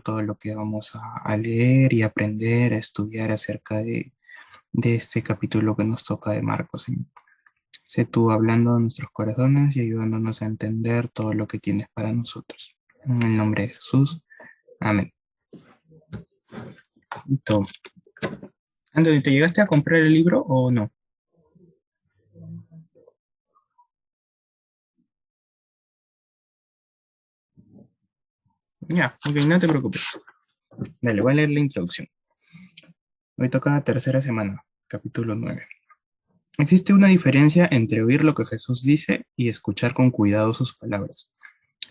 todo lo que vamos a leer y aprender, a estudiar acerca de este capítulo que nos toca de Marcos, Señor. Sé tú hablando a nuestros corazones y ayudándonos a entender todo lo que tienes para nosotros. En el nombre de Jesús. Amén. Listo. Anthony, ¿te llegaste a comprar el libro o no? Ya, ok, no te preocupes. Dale, voy a leer la introducción. Hoy toca la tercera semana, capítulo 9. Existe una diferencia entre oír lo que Jesús dice y escuchar con cuidado sus palabras.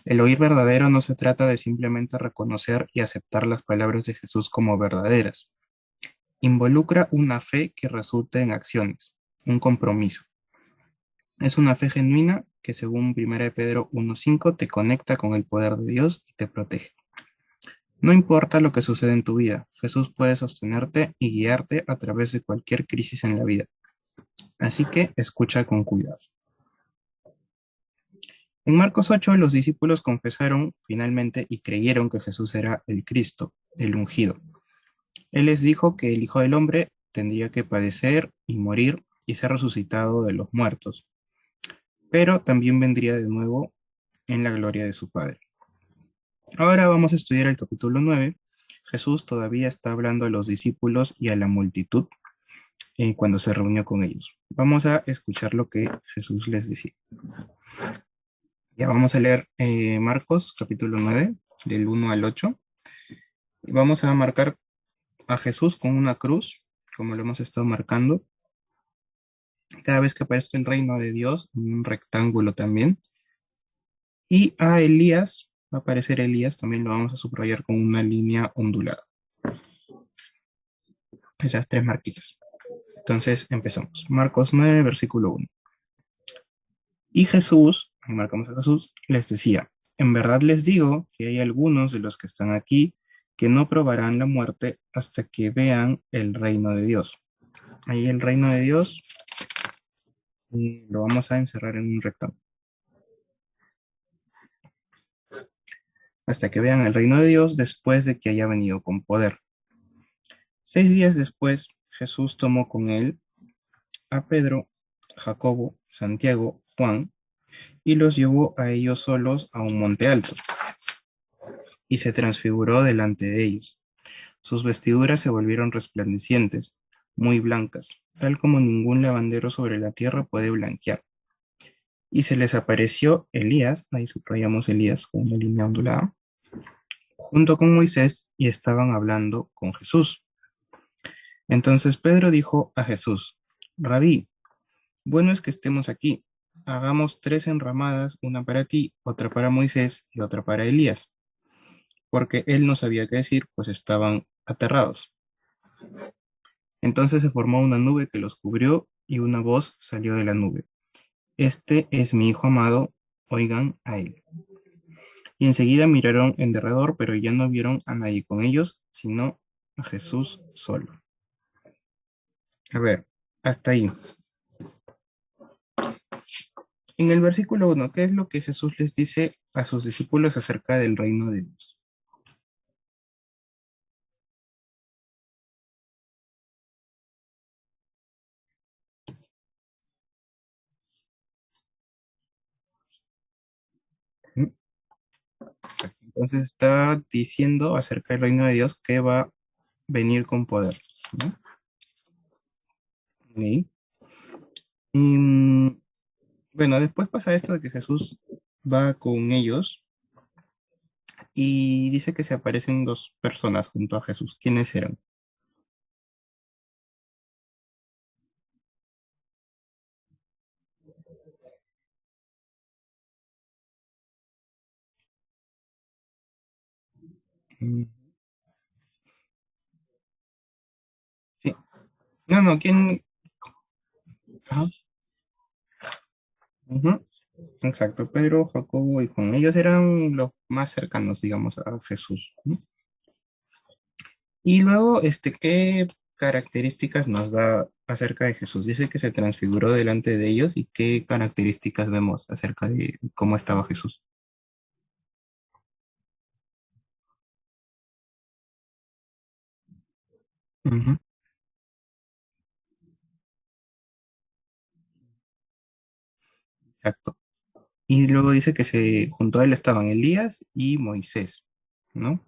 El oír verdadero no se trata de simplemente reconocer y aceptar las palabras de Jesús como verdaderas. Involucra una fe que resulta en acciones, un compromiso. Es una fe genuina que, según 1 Pedro 1:5, te conecta con el poder de Dios y te protege. No importa lo que sucede en tu vida, Jesús puede sostenerte y guiarte a través de cualquier crisis en la vida. Así que escucha con cuidado. En Marcos 8, los discípulos confesaron finalmente y creyeron que Jesús era el Cristo, el ungido. Él les dijo que el Hijo del Hombre tendría que padecer y morir y ser resucitado de los muertos, pero también vendría de nuevo en la gloria de su Padre. Ahora vamos a estudiar el capítulo 9. Jesús todavía está hablando a los discípulos y a la multitud cuando se reunió con ellos. Vamos a escuchar lo que Jesús les decía. Ya vamos a leer Marcos capítulo 9, del 1 al 8. Y vamos a marcar a Jesús con una cruz, como lo hemos estado marcando. Cada vez que aparezca el reino de Dios, en un rectángulo también. Y a Elías, va a aparecer Elías, también lo vamos a subrayar con una línea ondulada. Esas tres marquitas. Entonces empezamos. Marcos 9, versículo 1. Y Jesús, marcamos a Jesús, les decía, en verdad les digo que hay algunos de los que están aquí que no probarán la muerte hasta que vean el reino de Dios. Ahí el reino de Dios lo vamos a encerrar en un rectángulo. Hasta que vean el reino de Dios después de que haya venido con poder. 6 días después, Jesús tomó con él a Pedro, Jacobo, Santiago, Juan, y los llevó a ellos solos a un monte alto, y se transfiguró delante de ellos. Sus vestiduras se volvieron resplandecientes, muy blancas, tal como ningún lavandero sobre la tierra puede blanquear. Y se les apareció Elías, ahí subrayamos Elías con una línea ondulada, junto con Moisés, y estaban hablando con Jesús. Entonces Pedro dijo a Jesús, Rabí, bueno es que estemos aquí. Hagamos 3 enramadas, una para ti, otra para Moisés y otra para Elías, porque él no sabía qué decir, pues estaban aterrados. Entonces se formó una nube que los cubrió y una voz salió de la nube. Este es mi Hijo amado, oigan a él. Y enseguida miraron en derredor, pero ya no vieron a nadie con ellos, sino a Jesús solo. A ver, hasta ahí. En el versículo 1, ¿qué es lo que Jesús les dice a sus discípulos acerca del reino de Dios? ¿Mm? Entonces está diciendo acerca del reino de Dios que va a venir con poder, ¿no? ¿Sí? Y, bueno, después pasa esto de que Jesús va con ellos y dice que se aparecen 2 personas junto a Jesús. ¿Quiénes eran? Mm, sí. No, no, ¿quién? Ajá. Ujú. Exacto, Pedro, Jacobo y Juan. Ellos eran los más cercanos, digamos, a Jesús, ¿no? Y luego, ¿qué características nos da acerca de Jesús? Dice que se transfiguró delante de ellos y qué características vemos acerca de cómo estaba Jesús. Ujú, exacto. Y luego dice que junto a él estaban Elías y Moisés, ¿no?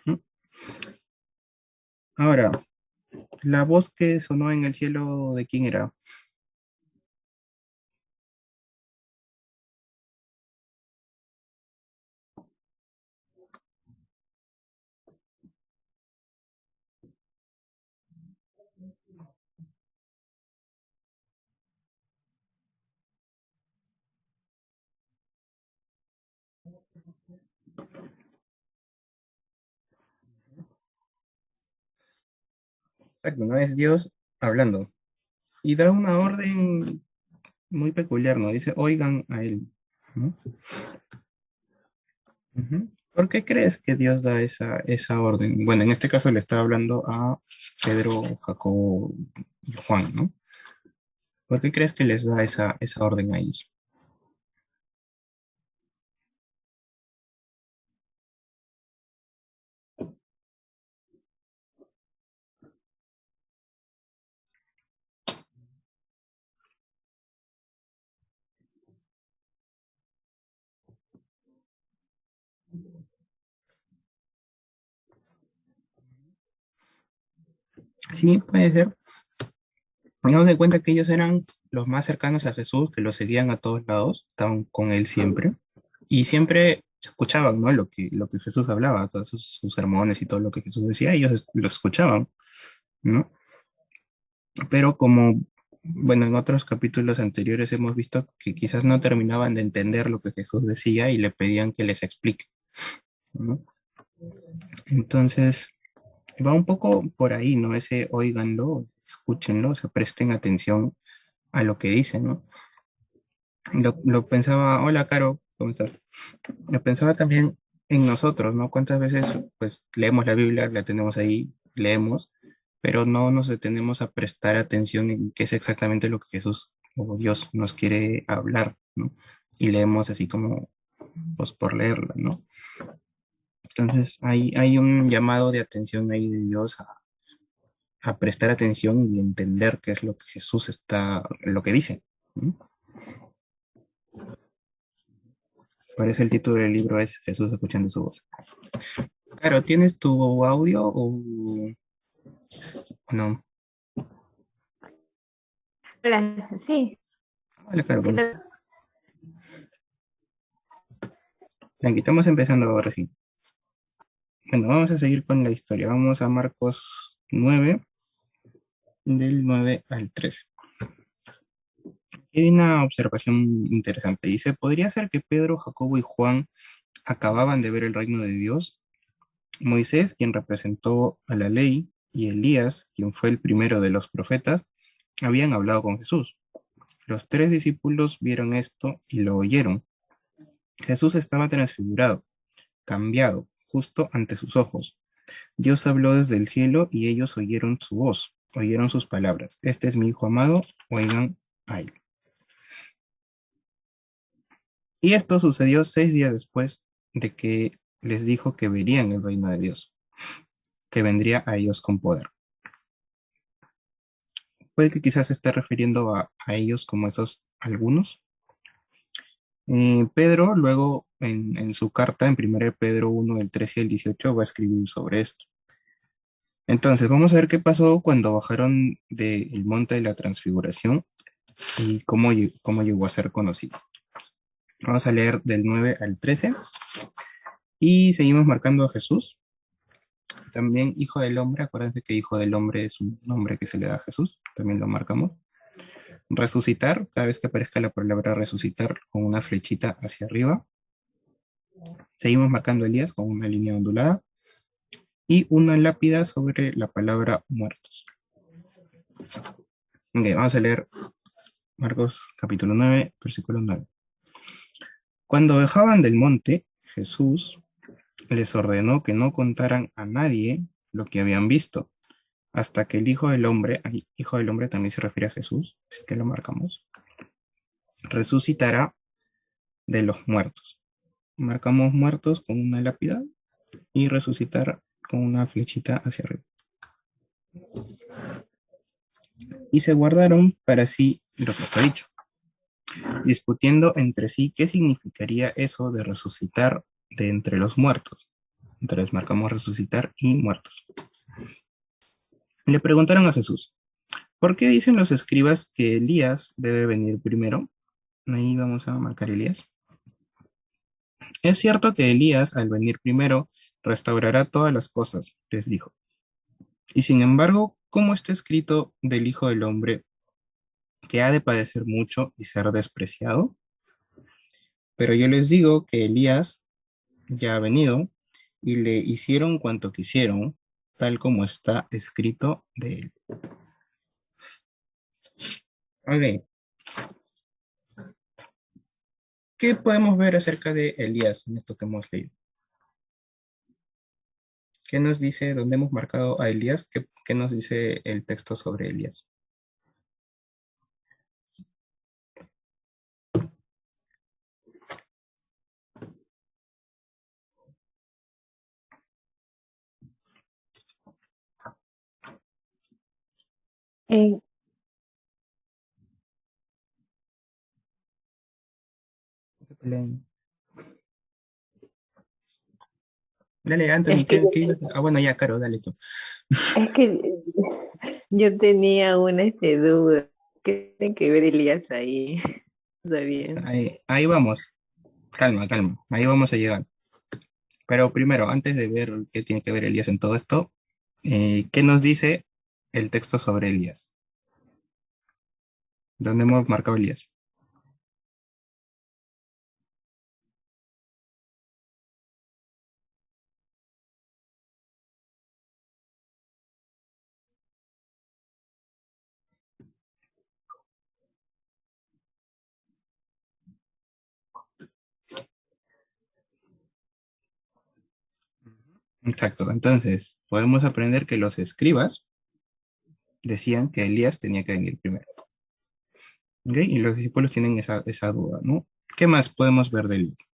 Ujú. Ahora, la voz que sonó en el cielo, ¿de quién era? Exacto, ¿no? Es Dios hablando. Y da una orden muy peculiar, ¿no? Dice, oigan a él, ¿no? Ujú. ¿Por qué crees que Dios da esa orden? Bueno, en este caso le está hablando a Pedro, Jacobo y Juan, ¿no? ¿Por qué crees que les da esa orden a ellos? Sí, puede ser. Tengamos en cuenta que ellos eran los más cercanos a Jesús, que lo seguían a todos lados, estaban con él siempre, y siempre escuchaban, ¿no? Lo que Jesús hablaba, todos sus sermones y todo lo que Jesús decía, ellos lo escuchaban, ¿no? Pero como, bueno, en otros capítulos anteriores hemos visto que quizás no terminaban de entender lo que Jesús decía y le pedían que les explique, ¿no? Entonces, va un poco por ahí, ¿no? Ese óiganlo, escúchenlo, o sea, presten atención a lo que dice, ¿no? Lo pensaba, hola Caro, ¿cómo estás? Lo pensaba también en nosotros, ¿no? ¿Cuántas veces pues leemos la Biblia, la tenemos ahí, leemos, pero no nos detenemos a prestar atención en qué es exactamente lo que Jesús o Dios nos quiere hablar, ¿no? Y leemos así como, pues por leerla, ¿no? Entonces hay un llamado de atención ahí de Dios a prestar atención y entender qué es lo que Jesús lo que dice, ¿no? Por eso el título del libro es Jesús escuchando su voz. Claro, ¿tienes tu audio o no? Hola, sí, Hola, claro, sí, ¿cómo estás? Aquí estamos empezando ahora sí. Bueno, vamos a seguir con la historia. Vamos a Marcos 9 del 9 al 13. Hay una observación interesante. Dice, ¿podría ser que Pedro, Jacobo y Juan acababan de ver el reino de Dios? Moisés, quien representó a la ley, y Elías, quien fue el primero de los profetas, habían hablado con Jesús. Los tres discípulos vieron esto y lo oyeron. Jesús estaba transfigurado, cambiado, justo ante sus ojos. Dios habló desde el cielo y ellos oyeron su voz, oyeron sus palabras. Este es mi Hijo amado, oigan a él. Y esto sucedió 6 días después de que les dijo que verían el reino de Dios, que vendría a ellos con poder. Puede que quizás se esté refiriendo a ellos como esos algunos. Pedro, luego en su carta, en 1 Pedro 1 del 13 al 18 va a escribir sobre esto. Entonces, vamos a ver qué pasó cuando bajaron del monte de la transfiguración y cómo llegó a ser conocido. Vamos a leer del 9 al 13 y seguimos marcando a Jesús, también hijo del hombre. Acuérdense que hijo del hombre es un nombre que se le da a Jesús, también lo marcamos. Resucitar, cada vez que aparezca la palabra resucitar con una flechita hacia arriba. Seguimos marcando a Elías con una línea ondulada y una lápida sobre la palabra muertos. Ok, vamos a leer Marcos capítulo 9, versículo 9. Cuando bajaban del monte, Jesús les ordenó que no contaran a nadie lo que habían visto, hasta que el Hijo del Hombre, ahí, Hijo del Hombre también se refiere a Jesús, así que lo marcamos, resucitará de los muertos. Marcamos muertos con una lápida y resucitar con una flechita hacia arriba. Y se guardaron para sí lo que fue dicho, discutiendo entre sí qué significaría eso de resucitar de entre los muertos. Entonces marcamos resucitar y muertos. Le preguntaron a Jesús, ¿por qué dicen los escribas que Elías debe venir primero? Ahí vamos a marcar Elías. Es cierto que Elías, al venir primero, restaurará todas las cosas, les dijo. Y sin embargo, ¿cómo está escrito del Hijo del Hombre que ha de padecer mucho y ser despreciado? Pero yo les digo que Elías ya ha venido y le hicieron cuanto quisieron, tal como está escrito de él. Ok, ¿qué podemos ver acerca de Elías en esto que hemos leído? ¿Qué nos dice, dónde hemos marcado a Elías? ¿Qué nos dice el texto sobre Elías? Eh, Dale, Anthony, es que, ¿qué ibas a- Ah, bueno, ya, Caro, dale tú. es que yo tenía una duda. ¿Qué tiene que ver Elías ahí? No sabía. Ahí vamos. Calma, calma. Ahí vamos a llegar. Pero primero, antes de ver qué tiene que ver Elías en todo esto, ¿qué nos dice el texto sobre Elías? ¿Dónde hemos marcado Elías? Exacto. Entonces, podemos aprender que los escribas decían que Elías tenía que venir primero. ¿Ok? Y los discípulos tienen esa duda, ¿no? ¿Qué más podemos ver de Elías?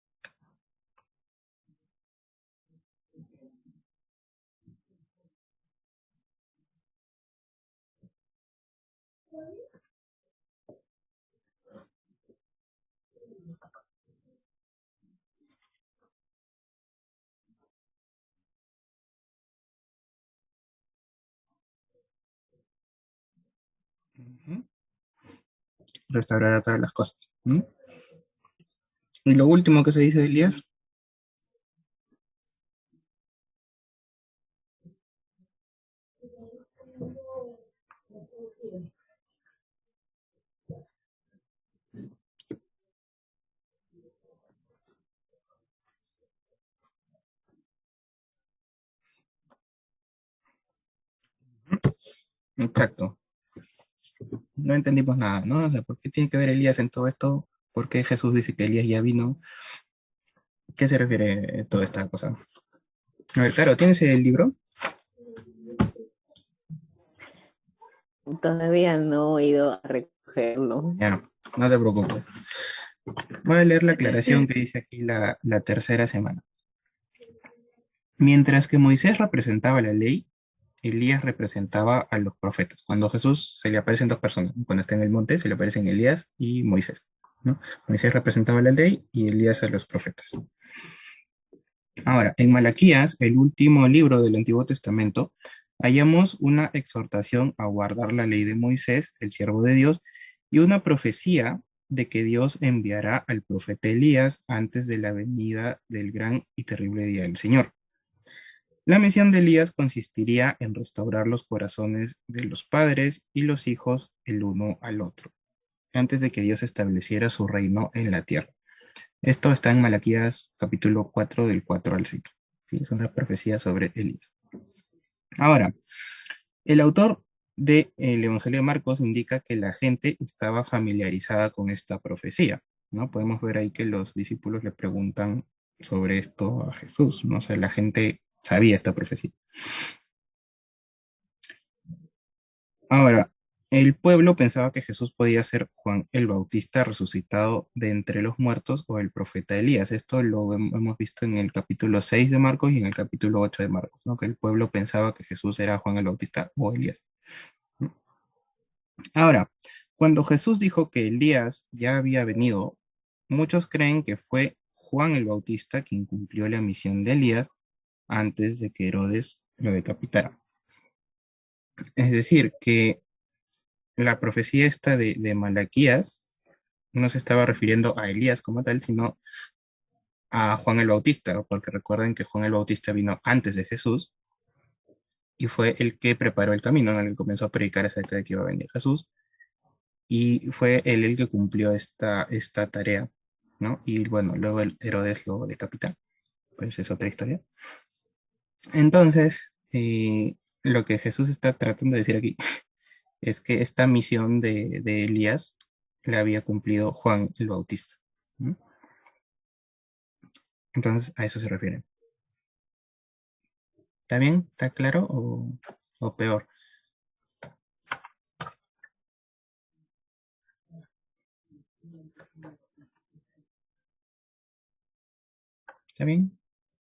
Ujú. Restaurará todas las cosas. ¿No? Y lo último que se dice de Elías, exacto, no entendimos nada, ¿no? O sea, ¿por qué tiene que ver Elías en todo esto? ¿Por qué Jesús dice que Elías ya vino? ¿Qué se refiere a toda esta cosa? A ver, claro, ¿tienes el libro? Todavía no he ido a recogerlo. Ya, no te preocupes. Voy a leer la aclaración que dice aquí la tercera semana. Mientras que Moisés representaba la ley, Elías representaba a los profetas. Cuando a Jesús se le aparecen dos personas, ¿no? Cuando está en el monte se le aparecen Elías y Moisés, ¿no? Moisés representaba la ley y Elías a los profetas. Ahora, en Malaquías, el último libro del Antiguo Testamento, hallamos una exhortación a guardar la ley de Moisés, el siervo de Dios, y una profecía de que Dios enviará al profeta Elías antes de la venida del gran y terrible día del Señor. La misión de Elías consistiría en restaurar los corazones de los padres y los hijos el uno al otro, antes de que Dios estableciera su reino en la tierra. Esto está en Malaquías capítulo 4 del 4 al 6. ¿Sí? Es una profecía sobre Elías. Ahora, el autor del Evangelio de Marcos indica que la gente estaba familiarizada con esta profecía, ¿no? Podemos ver ahí que los discípulos le preguntan sobre esto a Jesús, ¿no? O sea, la gente sabía esta profecía. Ahora, El pueblo pensaba que Jesús podía ser Juan el Bautista resucitado de entre los muertos o el profeta Elías. Esto lo hemos visto en el capítulo 6 de Marcos y en el capítulo 8 de Marcos, ¿no? Que el pueblo pensaba que Jesús era Juan el Bautista o Elías. Ahora, cuando Jesús dijo que Elías ya había venido, muchos creen que fue Juan el Bautista quien cumplió la misión de Elías antes de que Herodes lo decapitara. Es decir, que la profecía esta de Malaquías no se estaba refiriendo a Elías como tal, sino a Juan el Bautista, porque recuerden que Juan el Bautista vino antes de Jesús y fue el que preparó el camino, ¿no? El que comenzó a predicar acerca de que iba a venir Jesús, y fue él el que cumplió esta tarea, ¿no? Y bueno, luego el Herodes lo decapita, pues es otra historia. Entonces, lo que Jesús está tratando de decir aquí es que esta misión de Elías la había cumplido Juan el Bautista, ¿no? Entonces, a eso se refiere. ¿Está bien? ¿Está claro o peor? ¿Está bien?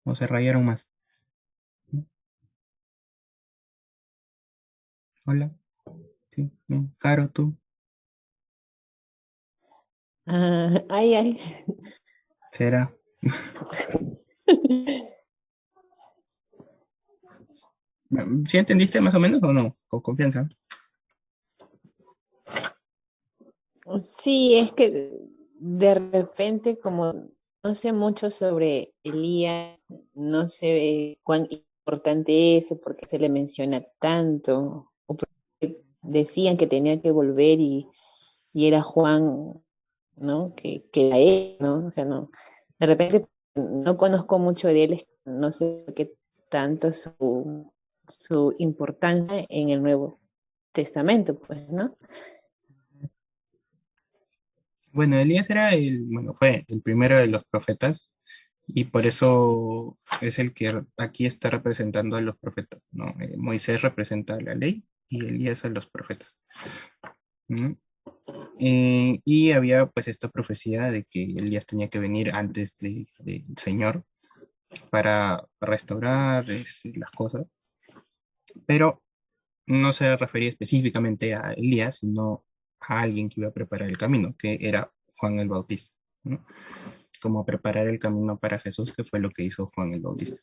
¿O se rayaron más? Hola, sí, bien. Caro, tú. Ah, ay, ay. ¿Será? ¿Sí entendiste más o menos o no? Con confianza. Sí, es que de repente, como no sé mucho sobre Elías, no sé cuán importante es o por qué se le menciona tanto, o por qué decían que tenía que volver y era Juan, ¿no? Que era él, ¿no? O sea, no, de repente no conozco mucho de él, no sé por qué tanto su importancia en el Nuevo Testamento, pues, ¿no? Bueno, Elías bueno, fue el primero de los profetas y por eso es el que aquí está representando a los profetas, ¿no? Moisés representa a la ley y Elías a los profetas, ¿no? Y había pues esta profecía de que Elías tenía que venir antes del Señor para restaurar las cosas, pero no se refería específicamente a Elías, sino a alguien que iba a preparar el camino, que era Juan el Bautista, ¿no? Como preparar el camino para Jesús, que fue lo que hizo Juan el Bautista.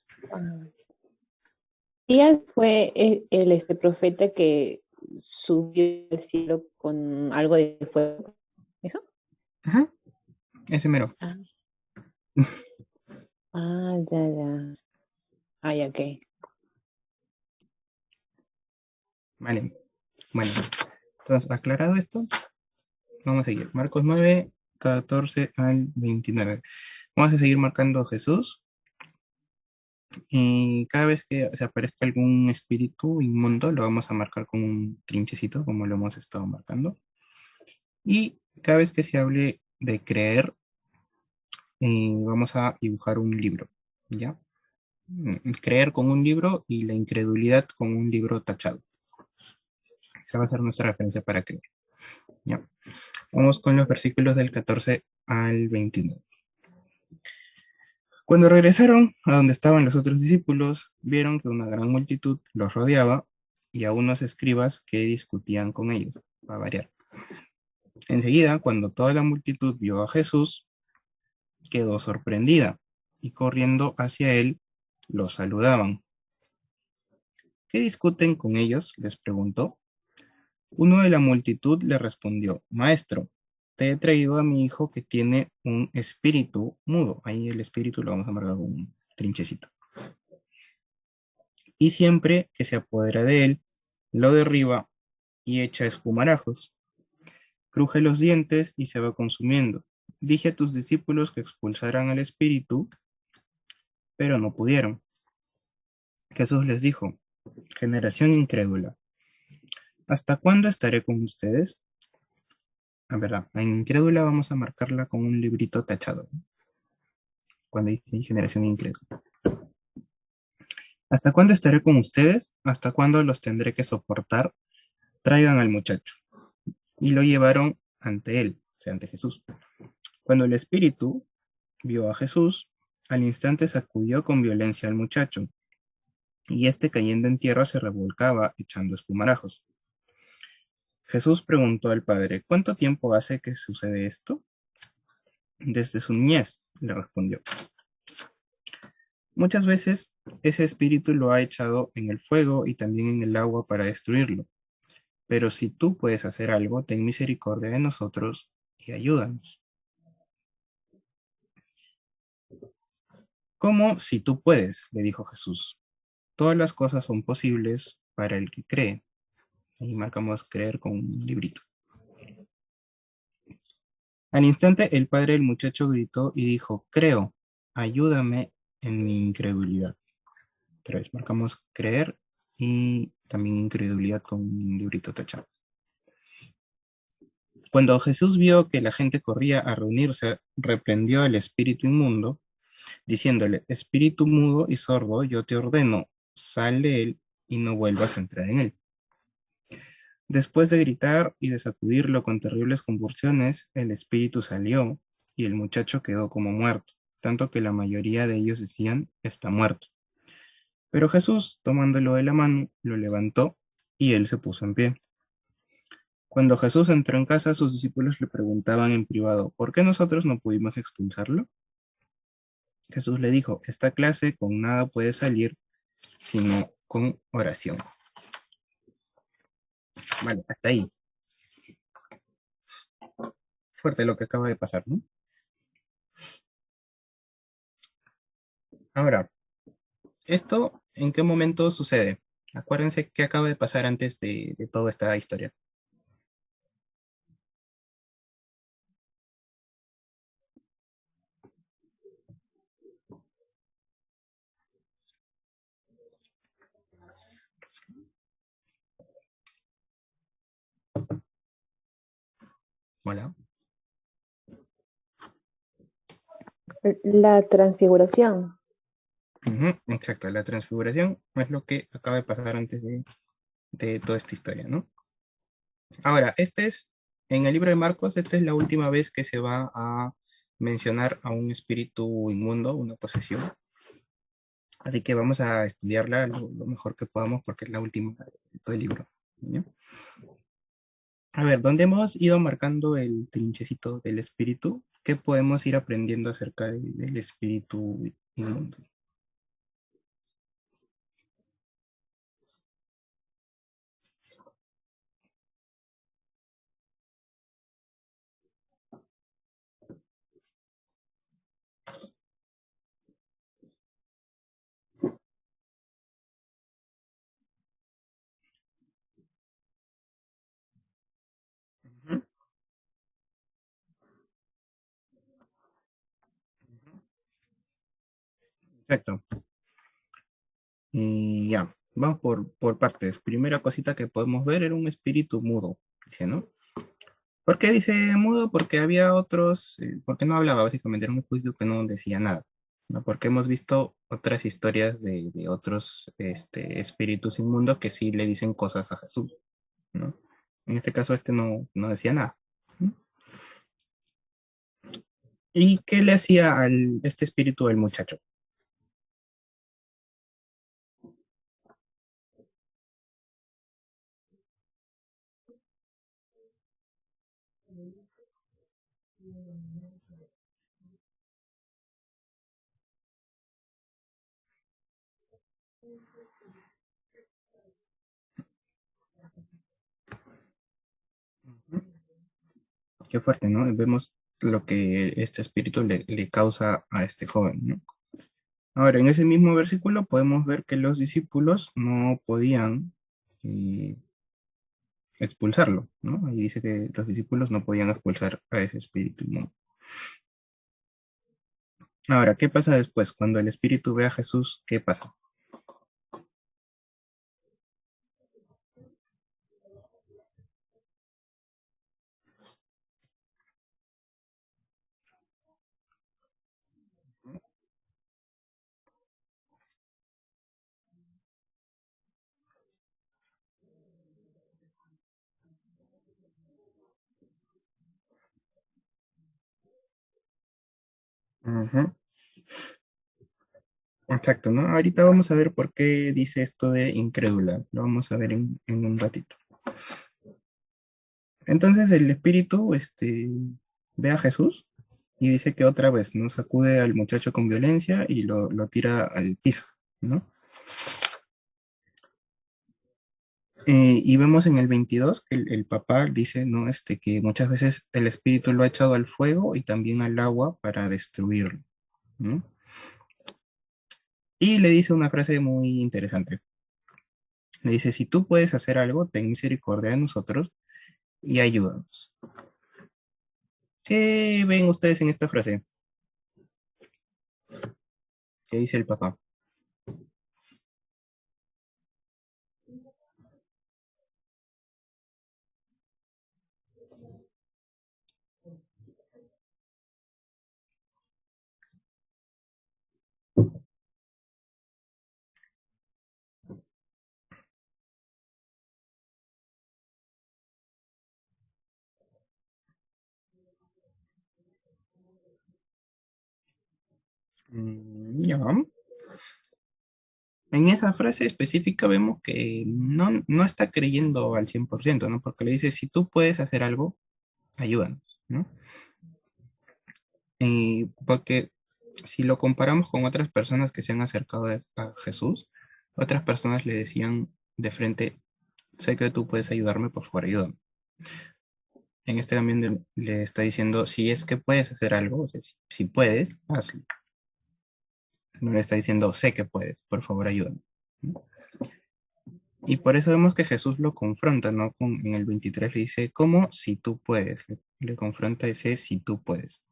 Elías fue este profeta que subió al cielo con algo de fuego. ¿Eso? Ajá, ese mero. Ah, ya, ya. Ay, ok. Vale, bueno, entonces aclarado esto, vamos a seguir. Marcos 9, 14 al 29. Vamos a seguir marcando a Jesús y cada vez que se aparezca algún espíritu inmundo lo vamos a marcar con un trinchecito como lo hemos estado marcando. Y cada vez que se hable de creer, vamos a dibujar un libro, ¿ya? Creer con un libro y la incredulidad con un libro tachado. Esa va a ser nuestra referencia para creer, ¿ya? Vamos con los versículos del 14 al 29. Cuando regresaron a donde estaban los otros discípulos, vieron que una gran multitud los rodeaba y a unos escribas que discutían con ellos, para variar. Enseguida, cuando toda la multitud vio a Jesús, quedó sorprendida y corriendo hacia él, los saludaban. ¿Qué discuten con ellos?, les preguntó. Uno de la multitud le respondió, Maestro, te he traído a mi hijo que tiene un espíritu mudo. Ahí el espíritu lo vamos a marcar con un trinchecito. Y siempre que se apodera de él, lo derriba y echa espumarajos. Cruje los dientes y se va consumiendo. Dije a tus discípulos que expulsaran al espíritu, pero no pudieron. Jesús les dijo, generación incrédula, ¿hasta cuándo estaré con ustedes? A verdad, en incrédula vamos a marcarla con un librito tachado, cuando dice generación incrédula. ¿Hasta cuándo estaré con ustedes? ¿Hasta cuándo los tendré que soportar? Traigan al muchacho. y lo llevaron ante él, o sea, ante Jesús. Cuando el espíritu vio a Jesús, al instante sacudió con violencia al muchacho, y éste cayendo en tierra se revolcaba echando espumarajos. Jesús preguntó al padre, ¿cuánto tiempo hace que sucede esto? Desde su niñez, le respondió. Muchas veces ese espíritu lo ha echado en el fuego y también en el agua para destruirlo. Pero si tú puedes hacer algo, ten misericordia de nosotros y ayúdanos. ¿Cómo si tú puedes? Le dijo Jesús. Todas las cosas son posibles para el que cree. Ahí marcamos creer con un librito. Al instante el padre del muchacho gritó y dijo, creo, ayúdame en mi incredulidad. Otra vez marcamos creer y también incredulidad con un librito tachado. Cuando Jesús vio que la gente corría a reunirse, reprendió al espíritu inmundo, diciéndole, espíritu mudo y sordo, yo te ordeno, sal de él y no vuelvas a entrar en él. Después de gritar y de sacudirlo con terribles convulsiones, el espíritu salió y el muchacho quedó como muerto, tanto que la mayoría de ellos decían, está muerto. Pero Jesús, tomándolo de la mano, lo levantó y él se puso en pie. Cuando Jesús entró en casa, sus discípulos le preguntaban en privado, ¿por qué nosotros no pudimos expulsarlo? Jesús le dijo, esta clase con nada puede salir, sino con oración. Vale, hasta ahí. Fuerte lo que acaba de pasar, ¿no? Ahora, ¿esto en qué momento sucede? Acuérdense qué acaba de pasar antes de toda esta historia. Hola. La transfiguración. Ujú, exacto, la transfiguración es lo que acaba de pasar antes de toda esta historia, ¿no? Ahora, en el libro de Marcos, esta es la última vez que se va a mencionar a un espíritu inmundo, una posesión. Así que vamos a estudiarla lo mejor que podamos porque es la última de todo el libro, ¿no? A ver, ¿dónde hemos ido marcando el trinchecito del espíritu? ¿Qué podemos ir aprendiendo acerca del espíritu inmundo? Ujú, exacto. Y ya, vamos por partes. Primera cosita que podemos ver era un espíritu mudo, dice, ¿no? ¿Por qué dice mudo? Porque había otros, porque no hablaba básicamente, era un espíritu que no decía nada, ¿no? Porque hemos visto otras historias de otros espíritus inmundos que sí le dicen cosas a Jesús, ¿no? En este caso este no decía nada, ¿no? ¿Y qué le hacía este espíritu al muchacho? Ujú. Qué fuerte, ¿no? Vemos lo que este espíritu le causa a este joven, ¿no? Ahora, en ese mismo versículo podemos ver que los discípulos no podían eh, expulsarlo, ¿no? Ahí dice que los discípulos no podían expulsar a ese espíritu inmundo. Ahora, ¿qué pasa después? Cuando el espíritu ve a Jesús, ¿qué pasa? Ujú. Exacto, ¿no? Ahorita vamos a ver por qué dice esto de incrédula. Lo vamos a ver en un ratito. Entonces el espíritu ve a Jesús y dice que otra vez, ¿no? Sacude al muchacho con violencia y lo tira al piso, ¿no? Y vemos en el 22 que el papá dice, ¿no? Que muchas veces el espíritu lo ha echado al fuego y también al agua para destruirlo, ¿no? Y le dice una frase muy interesante. Le dice, si tú puedes hacer algo, ten misericordia de nosotros y ayúdanos. ¿Qué ven ustedes en esta frase? ¿Qué dice el papá? Ya. En esa frase específica vemos que no está creyendo al 100%, ¿no? Porque le dice, si tú puedes hacer algo, ayúdanos, ¿no? Porque si lo comparamos con otras personas que se han acercado a Jesús, otras personas le decían de frente, sé que tú puedes ayudarme, por favor, ayúdame. En este también le está diciendo, si es que puedes hacer algo, o sea, si puedes, hazlo. No le está diciendo, sé que puedes, por favor, ayúdame, ¿no? Y por eso vemos que Jesús lo confronta, ¿no? En el 23 le dice, ¿cómo si tú puedes? Le confronta ese si tú puedes.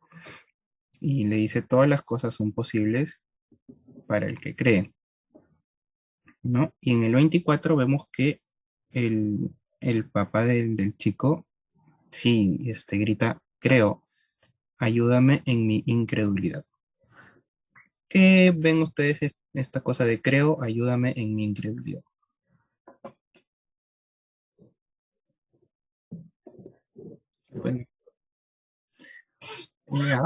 Y le dice, todas las cosas son posibles para el que cree, ¿no? Y en el 24 vemos que el papá del chico, sí, grita, creo, ayúdame en mi incredulidad. ¿Qué ven ustedes esta cosa de creo, ayúdame en mi incredulidad? Bueno, ya.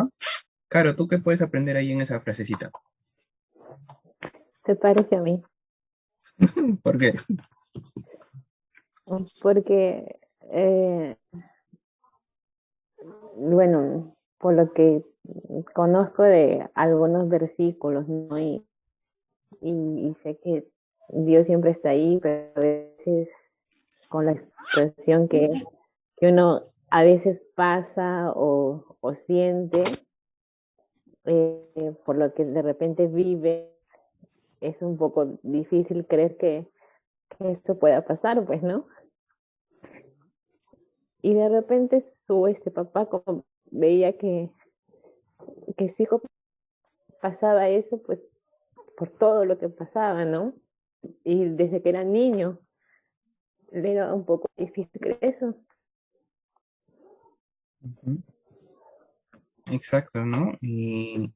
Claro, ¿tú qué puedes aprender ahí en esa frasecita? Se parece a mí, ¿Por qué? porque, bueno, por lo que conozco de algunos versículos, ¿no? Y sé que Dios siempre está ahí, pero a veces con la situación que uno a veces pasa o siente, por lo que de repente vive, es un poco difícil creer que esto pueda pasar, pues, ¿no? Y de repente este papá como veía que su hijo pasaba eso, pues, por todo lo que pasaba, ¿no? Y desde que era niño, le era un poco difícil creer eso. Ujú. Exacto, ¿no? Y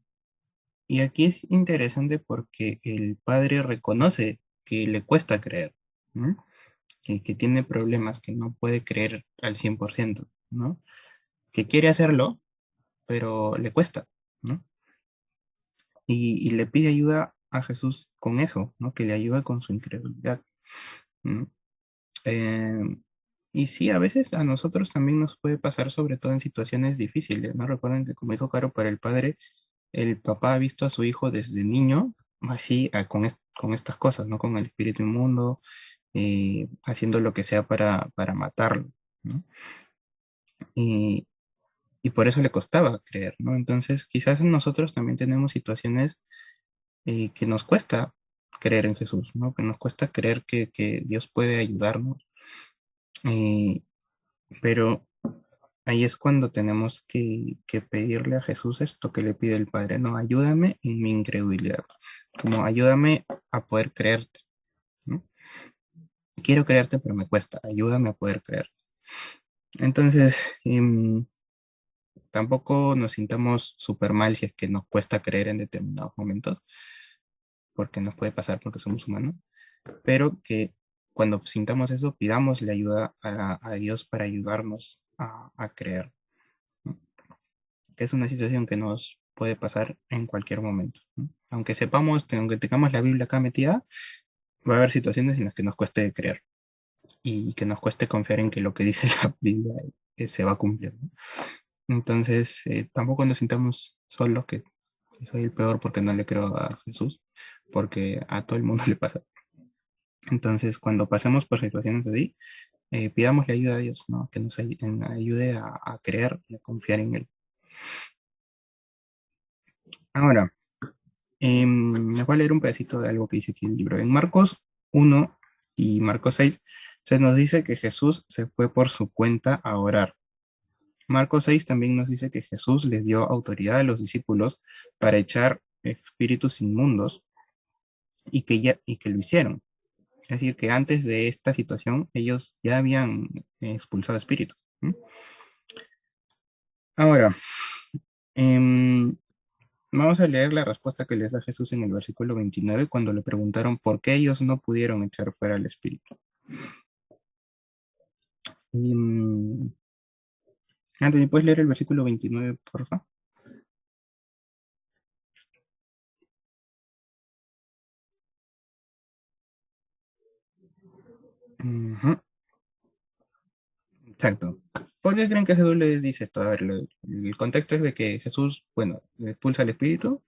aquí es interesante porque el padre reconoce que le cuesta creer, ¿no? Que tiene problemas, que no puede creer al 100%, ¿no? Que quiere hacerlo, pero le cuesta, ¿no? Y le pide ayuda a Jesús con eso, ¿no? Que le ayude con su incredulidad, ¿no? Eh, y sí, a veces a nosotros también nos puede pasar, sobre todo en situaciones difíciles, ¿no? Recuerden que, como dijo Caro, para el padre, el papá ha visto a su hijo desde niño, así, con estas cosas, ¿no? Con el espíritu inmundo, haciendo lo que sea para matarlo, ¿no? Y, y por eso le costaba creer, ¿no? Entonces, quizás nosotros también tenemos situaciones que nos cuesta creer en Jesús, ¿no? Que nos cuesta creer que Dios puede ayudarnos, eh, pero ahí es cuando tenemos que pedirle a Jesús esto que le pide el Padre, no, ayúdame en mi incredulidad, como ayúdame a poder creerte, ¿no? Quiero creerte, pero me cuesta, ayúdame a poder creer. Entonces, tampoco nos sintamos súper mal si es que nos cuesta creer en determinados momentos, porque nos puede pasar porque somos humanos, pero que cuando sintamos eso, pidámosle ayuda a Dios para ayudarnos a creer, ¿no? Que es una situación que nos puede pasar en cualquier momento, ¿no? Aunque sepamos, aunque tengamos la Biblia acá metida, va a haber situaciones en las que nos cueste creer y que nos cueste confiar en que lo que dice la Biblia se va a cumplir, ¿no? Entonces, tampoco nos sintamos solos, que soy el peor porque no le creo a Jesús, porque a todo el mundo le pasa. Entonces, cuando pasemos por situaciones así, pidamos la ayuda a Dios, ¿no? Que nos ayude a creer y a confiar en Él. Ahora, les voy a leer un pedacito de algo que dice aquí en el libro. En Marcos 1 y Marcos 6 se nos dice que Jesús se fue por su cuenta a orar. Marcos 6 también nos dice que Jesús le dio autoridad a los discípulos para echar espíritus inmundos y que lo hicieron. Es decir, que antes de esta situación ellos ya habían expulsado espíritus, ¿no? Ahora, em, vamos a leer la respuesta que les da Jesús en el versículo 29 cuando le preguntaron por qué ellos no pudieron echar fuera el espíritu. Anthony, ¿puedes leer el versículo 29, por favor? Ujú, exacto. ¿Por qué creen que Jesús les dice esto? A ver, el contexto es de que Jesús, bueno, expulsa al espíritu,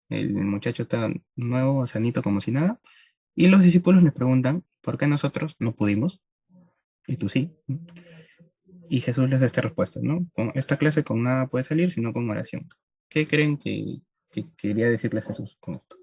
el muchacho está nuevo, sanito como si nada, y los discípulos les preguntan, ¿por qué nosotros no pudimos? Y tú sí. Y Jesús les da esta respuesta, ¿no? Con esta clase con nada puede salir, sino con oración. ¿Qué creen que quería decirle Jesús con esto?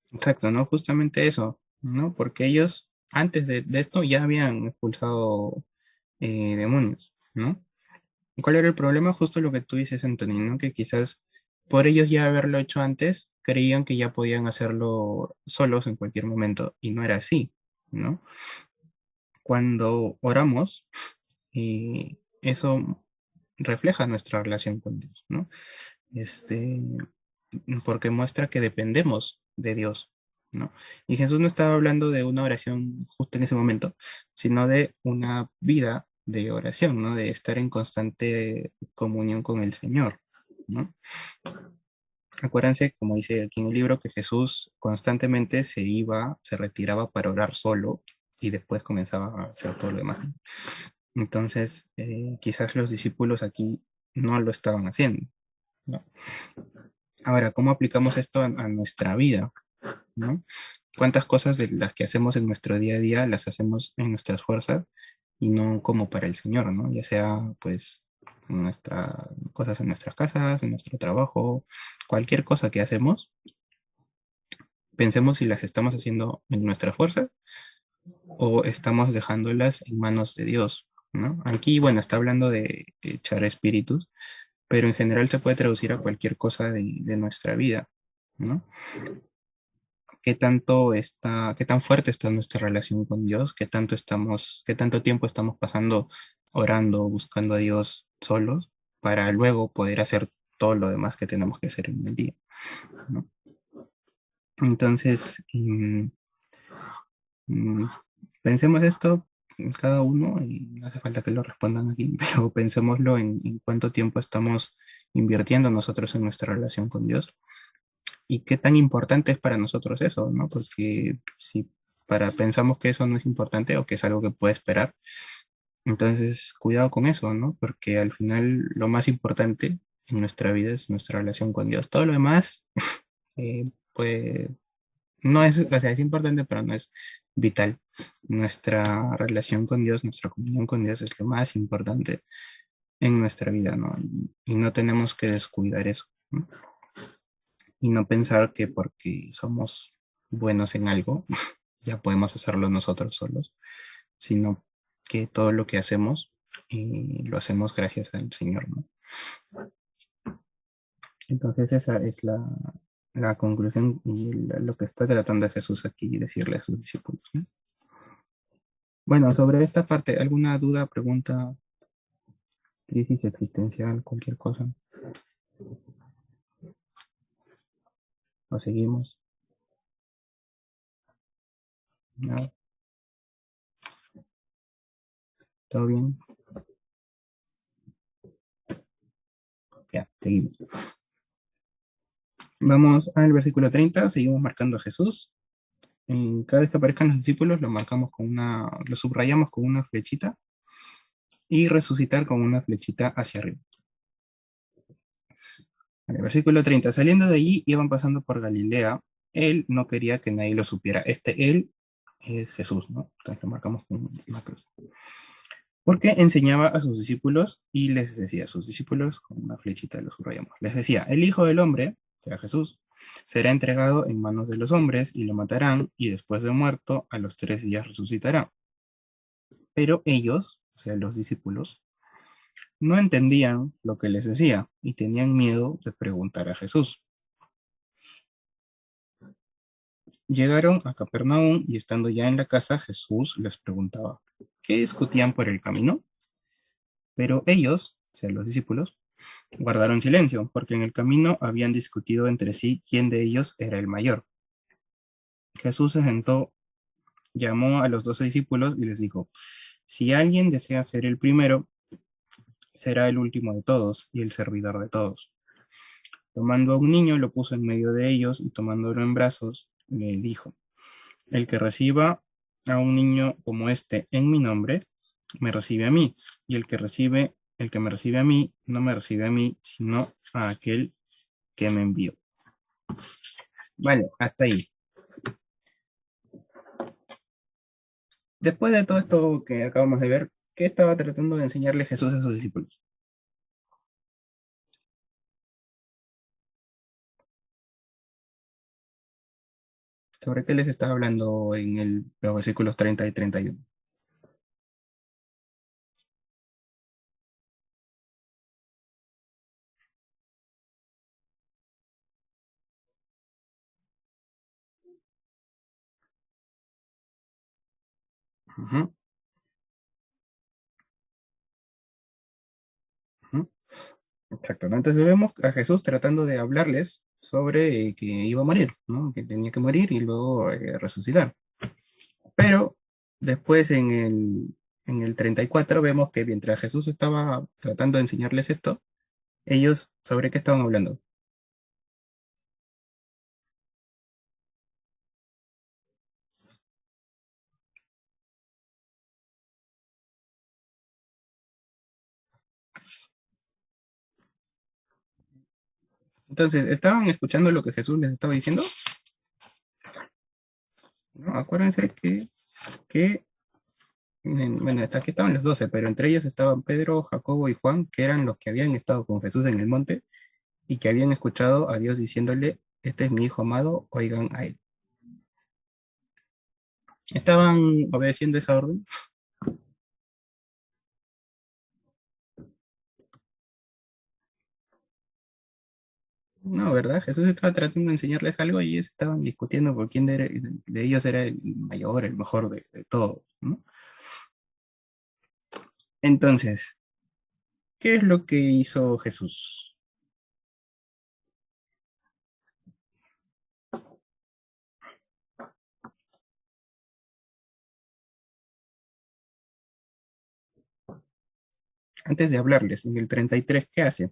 Exacto, ¿no? Justamente eso, ¿no? Porque ellos, antes de esto, ya habían expulsado demonios, ¿no? ¿Y cuál era el problema? Justo lo que tú dices, Antonio, ¿no? Que quizás por ellos ya haberlo hecho antes, creían que ya podían hacerlo solos en cualquier momento, y no era así, ¿no? Cuando oramos, eso refleja nuestra relación con Dios, ¿no? Este, porque muestra que dependemos de Dios, ¿no? Y Jesús no estaba hablando de una oración justo en ese momento, sino de una vida de oración, ¿no? De estar en constante comunión con el Señor, ¿no? Acuérdense, como dice aquí en el libro, que Jesús constantemente se iba, se retiraba para orar solo y después comenzaba a hacer todo lo demás. Entonces, quizás los discípulos aquí no lo estaban haciendo, ¿no? Ahora, ¿cómo aplicamos esto a nuestra vida, ¿no? ¿Cuántas cosas de las que hacemos en nuestro día a día las hacemos en nuestras fuerzas y no como para el Señor, ¿no? Ya sea, pues, cosas en nuestras casas, en nuestro trabajo, cualquier cosa que hacemos, pensemos si las estamos haciendo en nuestra fuerza o estamos dejándolas en manos de Dios, ¿no? Aquí, bueno, está hablando de echar espíritus, pero en general se puede traducir a cualquier cosa de nuestra vida, ¿no? Qué tan fuerte está nuestra relación con Dios, qué tanto tiempo estamos pasando orando, buscando a Dios solos, para luego poder hacer todo lo demás que tenemos que hacer en el día, ¿no? Entonces, mm, pensemos esto cada uno, y no hace falta que lo respondan aquí, pero pensémoslo en cuánto tiempo estamos invirtiendo nosotros en nuestra relación con Dios y qué tan importante es para nosotros eso, ¿no? Porque si pensamos que eso no es importante o que es algo que puede esperar, entonces cuidado con eso, ¿no? Porque al final lo más importante en nuestra vida es nuestra relación con Dios. Todo lo demás, eh, pues, no es, o sea, es importante, pero no es vital. Nuestra relación con Dios, nuestra comunión con Dios es lo más importante en nuestra vida, ¿no? Y no tenemos que descuidar eso, ¿no? Y no pensar que porque somos buenos en algo, ya podemos hacerlo nosotros solos, sino que todo lo que hacemos lo hacemos gracias al Señor, ¿no? Entonces esa es la conclusión y lo que está tratando Jesús aquí decirle a sus discípulos, ¿no? Bueno, sobre esta parte, ¿alguna duda, pregunta, crisis existencial, cualquier cosa? ¿O seguimos? ¿Nada? ¿Todo bien? Ya, seguimos. Vamos al versículo 30, seguimos marcando a Jesús. Cada vez que aparezcan los discípulos, lo subrayamos con una flechita y resucitar con una flechita hacia arriba. En el versículo 30, saliendo de allí, iban pasando por Galilea. Él no quería que nadie lo supiera. Él es Jesús, ¿no? Entonces lo marcamos con una cruz. Porque enseñaba a sus discípulos y les decía a sus discípulos, con una flechita los subrayamos, les decía, el Hijo del Hombre, será Jesús, será entregado en manos de los hombres y lo matarán y después de muerto a los 3 días resucitará. Pero ellos, o sea, los discípulos, no entendían lo que les decía y tenían miedo de preguntar a Jesús. Llegaron a Capernaum y estando ya en la casa, Jesús les preguntaba, ¿qué discutían por el camino? Pero ellos, o sea, los discípulos, guardaron silencio, porque en el camino habían discutido entre sí quién de ellos era el mayor. Jesús se sentó, llamó a los 12 discípulos y les dijo, si alguien desea ser el primero, será el último de todos y el servidor de todos. Tomando a un niño, lo puso en medio de ellos y tomándolo en brazos, le dijo, el que reciba a un niño como este en mi nombre, me recibe a mí, y el que me recibe a mí, no me recibe a mí, sino a aquel que me envió. Vale, hasta ahí. Después de todo esto que acabamos de ver, ¿qué estaba tratando de enseñarle Jesús a sus discípulos? ¿Sobre qué les estaba hablando en los versículos 30 y 31? Ujú, ujú. Exacto, ¿no? Entonces vemos a Jesús tratando de hablarles sobre que iba a morir, ¿no? Que tenía que morir y luego resucitar. Pero después en el 34 vemos que mientras Jesús estaba tratando de enseñarles esto, ellos sobre qué estaban hablando. Entonces, ¿estaban escuchando lo que Jesús les estaba diciendo? ¿No? Acuérdense que bueno, hasta aquí estaban los 12, pero entre ellos estaban Pedro, Jacobo y Juan, que eran los que habían estado con Jesús en el monte y que habían escuchado a Dios diciéndole, este es mi hijo amado, oigan a él. ¿Estaban obedeciendo esa orden? No, ¿verdad? Jesús estaba tratando de enseñarles algo y ellos estaban discutiendo por quién de ellos era el mayor, el mejor de todos, ¿no? Entonces, ¿qué es lo que hizo Jesús? Antes de hablarles, en el 33, ¿qué hace?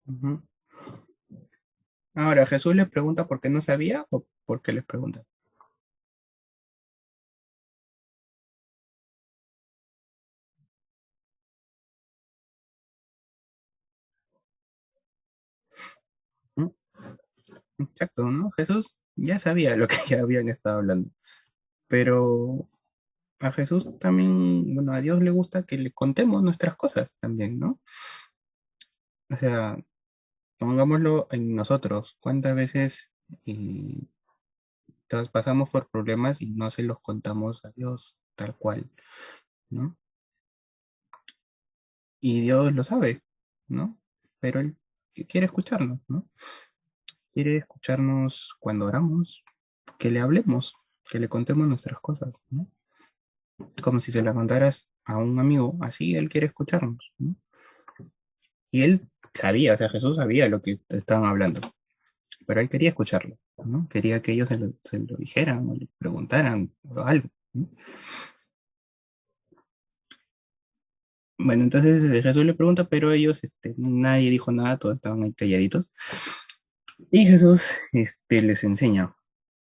Ujú. Ahora, ¿Jesús les pregunta por qué no sabía o por qué les pregunta? Exacto, ¿no? Jesús ya sabía lo que ya habían estado hablando, pero a Jesús también, bueno, a Dios le gusta que le contemos nuestras cosas también, ¿no? O sea, pongámoslo en nosotros. ¿Cuántas veces eh, todos pasamos por problemas y no se los contamos a Dios tal cual, ¿no? Y Dios lo sabe, ¿no? Pero Él quiere escucharnos, ¿no? Quiere escucharnos cuando oramos, que le hablemos, que le contemos nuestras cosas, ¿no? Como si se las contaras a un amigo, así Él quiere escucharnos, ¿no? Y Él sabía, o sea, Jesús sabía lo que estaban hablando, pero Él quería escucharlo, ¿no? Quería que ellos se lo dijeran o le preguntaran o algo, ¿no? Bueno, entonces Jesús le pregunta, pero ellos, nadie dijo nada, todos estaban ahí calladitos. Y Jesús, les enseña.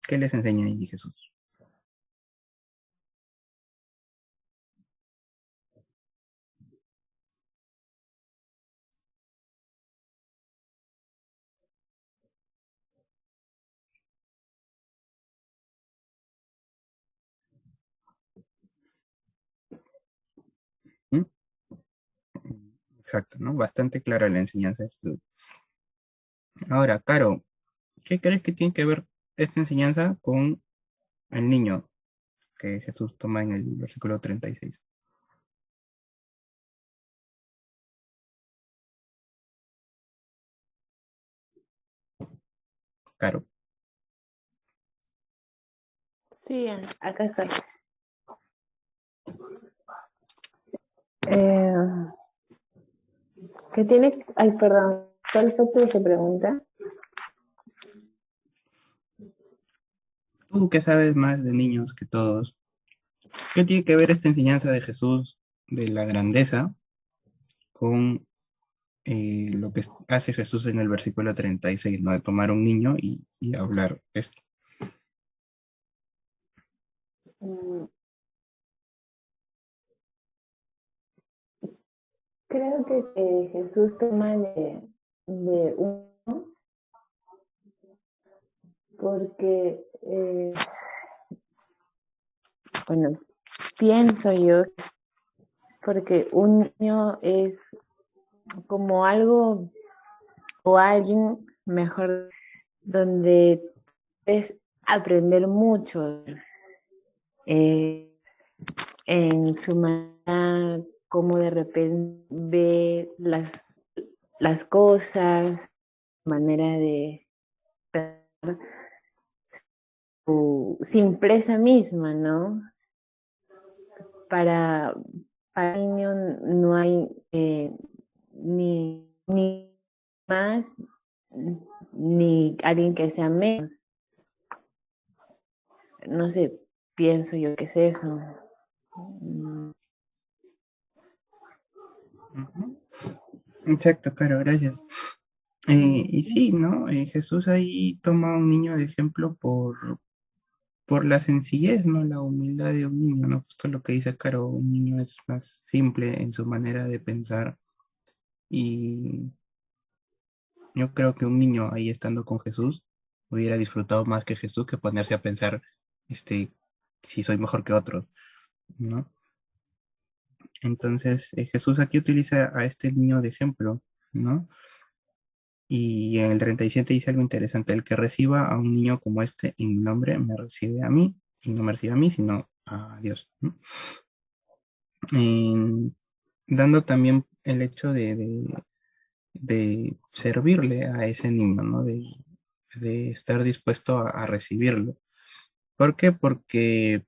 ¿Qué les enseña ahí Jesús? ¿Mm? Exacto, ¿no? Bastante clara la enseñanza de Jesús. Ahora, Caro, ¿qué crees que tiene que ver esta enseñanza con el niño que Jesús toma en el versículo 36? Caro. Sí, acá estoy. Eh, ¿Qué tiene? Ay, perdón. ¿Cuál fue tu pregunta? Tú que sabes más de niños que todos, ¿qué tiene que ver esta enseñanza de Jesús de la grandeza con lo que hace Jesús en el versículo 36, ¿no? De tomar un niño y hablar esto. Mm, Creo que Jesús toma de uno porque, bueno, pienso yo, porque un niño es como algo o alguien mejor donde es aprender mucho eh, en su manera, como de repente ve las cosas, manera de su simpleza misma, ¿no? Para, para el niño no hay ni más ni alguien que sea menos. No sé, pienso yo que es eso. Mm, Ujú. Exacto, claro, gracias. Y sí, ¿no? Jesús ahí toma a un niño de ejemplo por la sencillez, ¿no? La humildad de un niño, ¿no? Justo lo que dice Caro, un niño es más simple en su manera de pensar y yo creo que un niño ahí estando con Jesús hubiera disfrutado más que Jesús que ponerse a pensar, este, si soy mejor que otros, ¿no? Entonces, Jesús aquí utiliza a este niño de ejemplo, ¿no? Y en el 37 dice algo interesante, el que reciba a un niño como este en mi nombre me recibe a mí, y no me recibe a mí, sino a Dios, ¿no? En- dando también el hecho de servirle a ese niño, ¿no? De estar dispuesto a recibirlo. ¿Por qué? Porque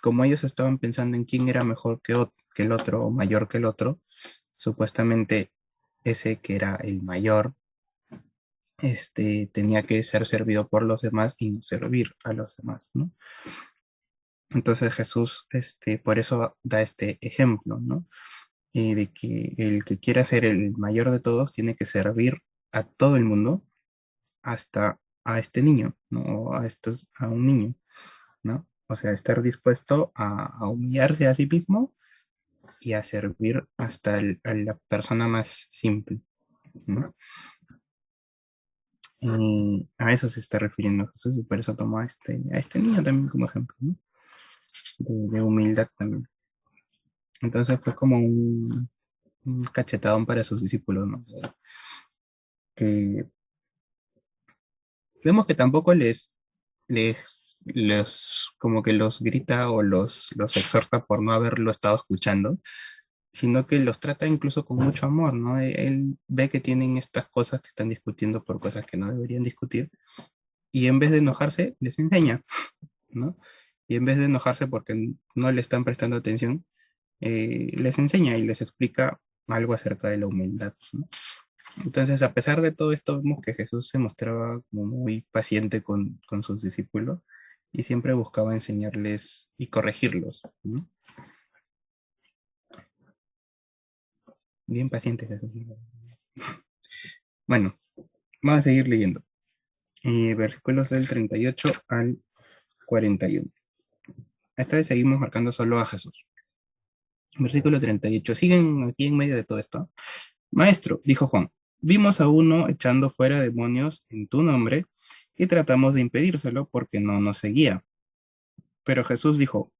como ellos estaban pensando en quién era mejor que el otro o mayor que el otro, supuestamente ese que era el mayor, tenía que ser servido por los demás y no servir a los demás, ¿no? Entonces Jesús, por eso da este ejemplo, ¿no? De que el que quiera ser el mayor de todos tiene que servir a todo el mundo, hasta a este niño, ¿no? O a un niño, ¿no? O sea, estar dispuesto a humillarse a sí mismo y a servir hasta a la persona más simple, ¿no? A eso se está refiriendo Jesús y por eso tomó a este niño también como ejemplo, ¿no? De humildad también. Entonces fue como un cachetadón para sus discípulos, ¿no? Que vemos que tampoco como que los grita o los exhorta por no haberlo estado escuchando, sino que los trata incluso con mucho amor, ¿no? Él ve que tienen estas cosas que están discutiendo por cosas que no deberían discutir, y en vez de enojarse, les enseña, ¿no? Y en vez de enojarse porque no le están prestando atención, les enseña y les explica algo acerca de la humildad, ¿no? Entonces, a pesar de todo esto, vemos que Jesús se mostraba como muy paciente con sus discípulos y siempre buscaba enseñarles y corregirlos, ¿no? Bien paciente Jesús. Bueno, vamos a seguir leyendo. Versículos del 38 al 41. Esta vez seguimos marcando solo a Jesús. Versículo 38. Siguen aquí en medio de todo esto. Maestro, dijo Juan, vimos a uno echando fuera demonios en tu nombre y tratamos de impedírselo porque no nos seguía. Pero Jesús dijo,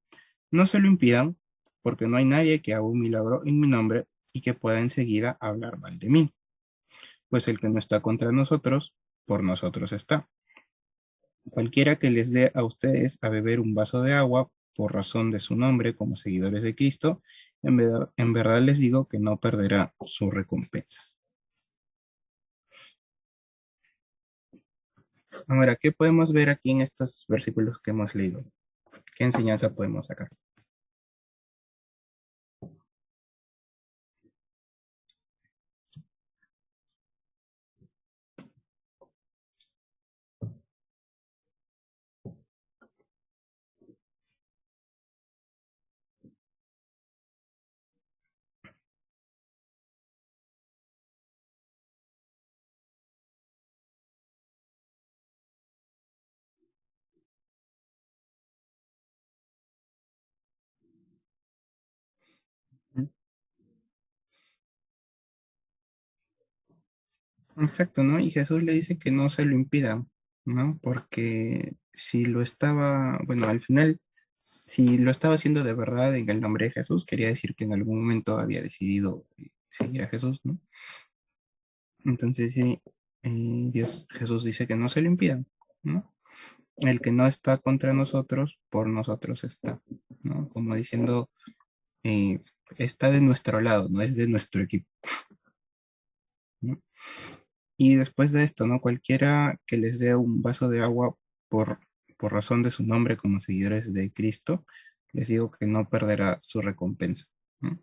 no se lo impidan, porque no hay nadie que haga un milagro en mi nombre y que pueda enseguida hablar mal de mí. Pues el que no está contra nosotros, por nosotros está. Cualquiera que les dé a ustedes a beber un vaso de agua por razón de su nombre como seguidores de Cristo, en verdad les digo que no perderá su recompensa. Ahora, ¿qué podemos ver aquí en estos versículos que hemos leído? ¿Qué enseñanza podemos sacar? Exacto, ¿no? Y Jesús le dice que no se lo impida, ¿no? Porque si lo estaba, bueno, al final, si lo estaba haciendo de verdad en el nombre de Jesús, quería decir que en algún momento había decidido seguir a Jesús, ¿no? Entonces, sí, Jesús dice que no se lo impidan, ¿no? El que no está contra nosotros, por nosotros está, ¿no? Como diciendo, eh, está de nuestro lado, no es de nuestro equipo, ¿no? Y después de esto, ¿no? Cualquiera que les dé un vaso de agua por, por razón de su nombre como seguidores de Cristo, les digo que no perderá su recompensa, ¿no?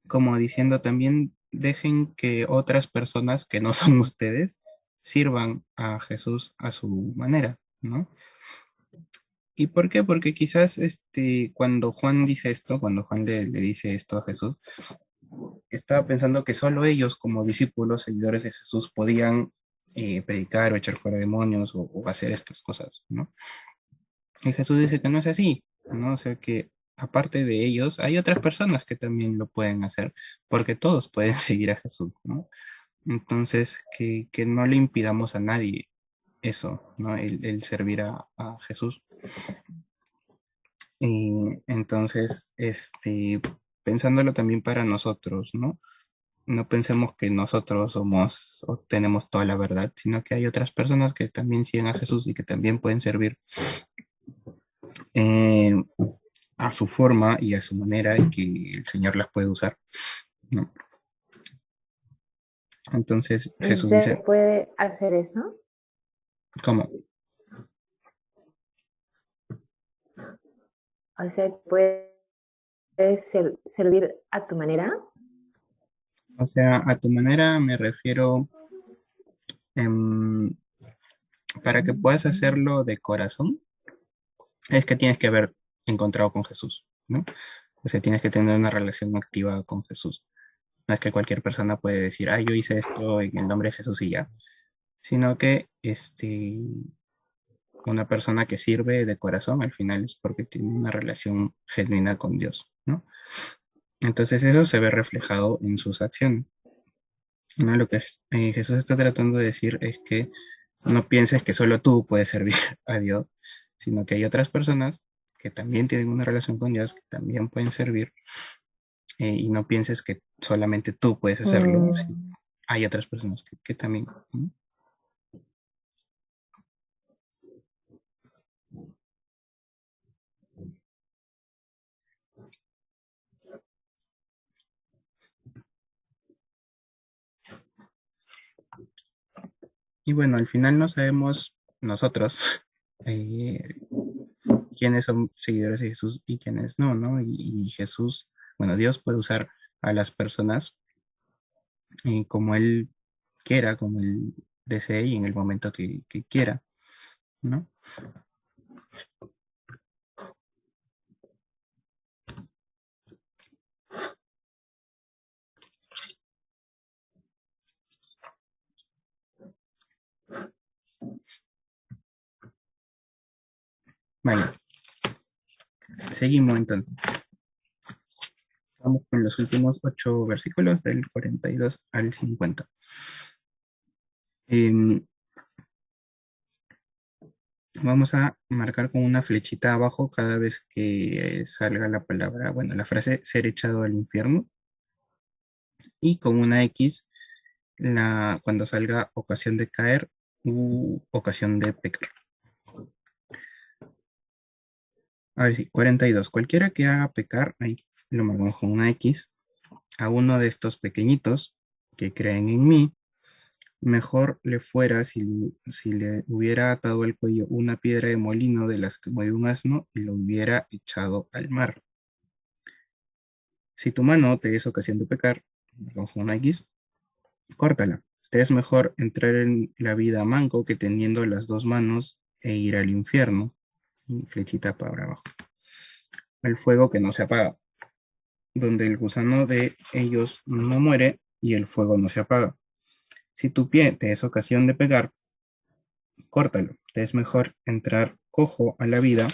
Como diciendo también, dejen que otras personas que no son ustedes sirvan a Jesús a su manera, ¿no? ¿Y por qué? Porque quizás cuando Juan dice esto, cuando Juan le dice esto a Jesús, estaba pensando que solo ellos, como discípulos, seguidores de Jesús, podían predicar o echar fuera demonios o hacer estas cosas, ¿no? Y Jesús dice que no es así, ¿no? O sea que aparte de ellos, hay otras personas que también lo pueden hacer, porque todos pueden seguir a Jesús, ¿no? Entonces, que no le impidamos a nadie eso, ¿no? El servir a Jesús. Y entonces, pensándolo también para nosotros, ¿no? No pensemos que nosotros somos o tenemos toda la verdad, sino que hay otras personas que también siguen a Jesús y que también pueden servir eh, a su forma y a su manera y que el Señor las puede usar, ¿no? Entonces Jesús ¿Se dice, puede hacer eso? ¿cómo? O sea, ¿puedes servir a tu manera? O sea, a tu manera me refiero, em, para que puedas hacerlo de corazón, es que tienes que haber encontrado con Jesús, ¿no? O sea, tienes que tener una relación activa con Jesús. No es que cualquier persona puede decir, yo hice esto en el nombre de Jesús y ya, sino que una persona que sirve de corazón al final es porque tiene una relación genuina con Dios, ¿no? Entonces eso se ve reflejado en sus acciones. ¿no? Lo que Jesús está tratando de decir es que no pienses que solo tú puedes servir a Dios, sino que hay otras personas que también tienen una relación con Dios, que también pueden servir, y no pienses que solamente tú puedes hacerlo, sino Mm, hay otras personas que también, ¿no? Y bueno, al final no sabemos nosotros eh, quiénes son seguidores de Jesús y quiénes no, ¿no? Y Jesús, bueno, Dios puede usar a las personas como Él quiera, como Él desee y en el momento que quiera, ¿no? Vale, seguimos entonces. Vamos con los últimos 8 versículos del 42 al 50. Em, Vamos a marcar con una flechita abajo cada vez que salga la palabra, bueno, la frase ser echado al infierno, y con una X cuando salga ocasión de caer u ocasión de pecar. A ver si, 42. Cualquiera que haga pecar, ahí lo marcamos con una X, a uno de estos pequeñitos que creen en mí, mejor le fuera si le hubiera atado al cuello una piedra de molino de las que mueve un asno y lo hubiera echado al mar. Si tu mano te es ocasión de pecar, con una X, córtala. Te es mejor entrar en la vida manco que teniendo las dos manos e ir al infierno. Y flechita para abajo. El fuego que no se apaga, donde el gusano de ellos no muere y el fuego no se apaga. Si tu pie te es ocasión de pecar, córtalo. Te es mejor entrar cojo a la vida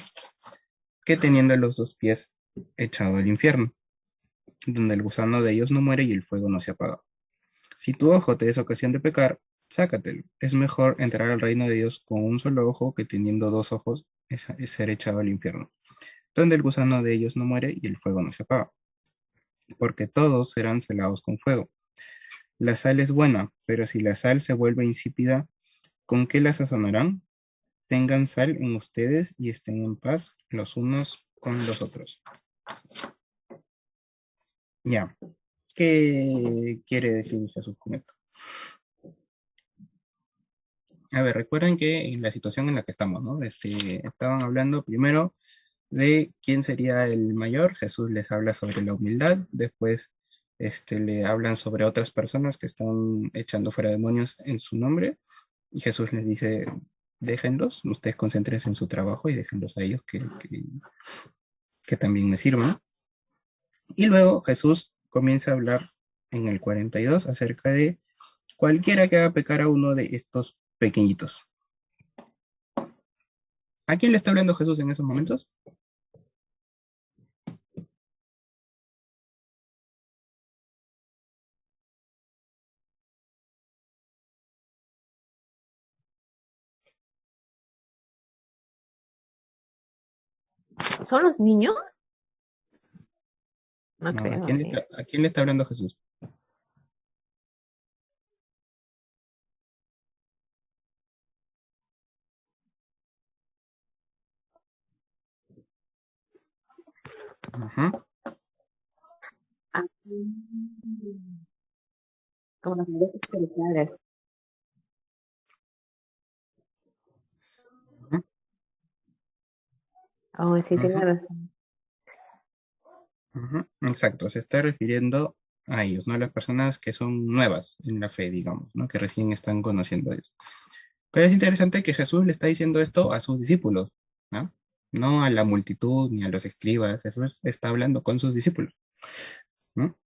que teniendo los dos pies echado al infierno, donde el gusano de ellos no muere y el fuego no se apaga. Si tu ojo te es ocasión de pecar, sácatelo. Es mejor entrar al reino de Dios con un solo ojo que teniendo dos ojos es ser echado al infierno, donde el gusano de ellos no muere y el fuego no se apaga, porque todos serán celados con fuego. La sal es buena, pero si la sal se vuelve insípida, ¿con qué la sazonarán? Tengan sal en ustedes y estén en paz los unos con los otros. Ya, ¿qué quiere decir Jesús con esto? A ver, recuerden que en la situación en la que estamos, ¿no? Estaban hablando primero de quién sería el mayor. Jesús les habla sobre la humildad. Después le hablan sobre otras personas que están echando fuera demonios en su nombre. Y Jesús les dice, déjenlos, ustedes concéntrense en su trabajo y déjenlos a ellos que también me sirvan. Y luego Jesús comienza a hablar en el 42 acerca de cualquiera que haga pecar a uno de estos pequeñitos. ¿A quién le está hablando Jesús en esos momentos? ¿Son los niños? No No, creo, sí. a quién le está hablando Jesús? Ajá, Ah, mm, como las mujeres espirituales. ajá, Oh, sí, tiene ajá, razón. ajá. Exacto, se está refiriendo a ellos, ¿no? A las personas que son nuevas en la fe, digamos, ¿no? Que recién están conociendo a Dios. Pero es interesante que Jesús le está diciendo esto a sus discípulos, ¿no? No a la multitud ni a los escribas. Jesús está hablando con sus discípulos, ¿no?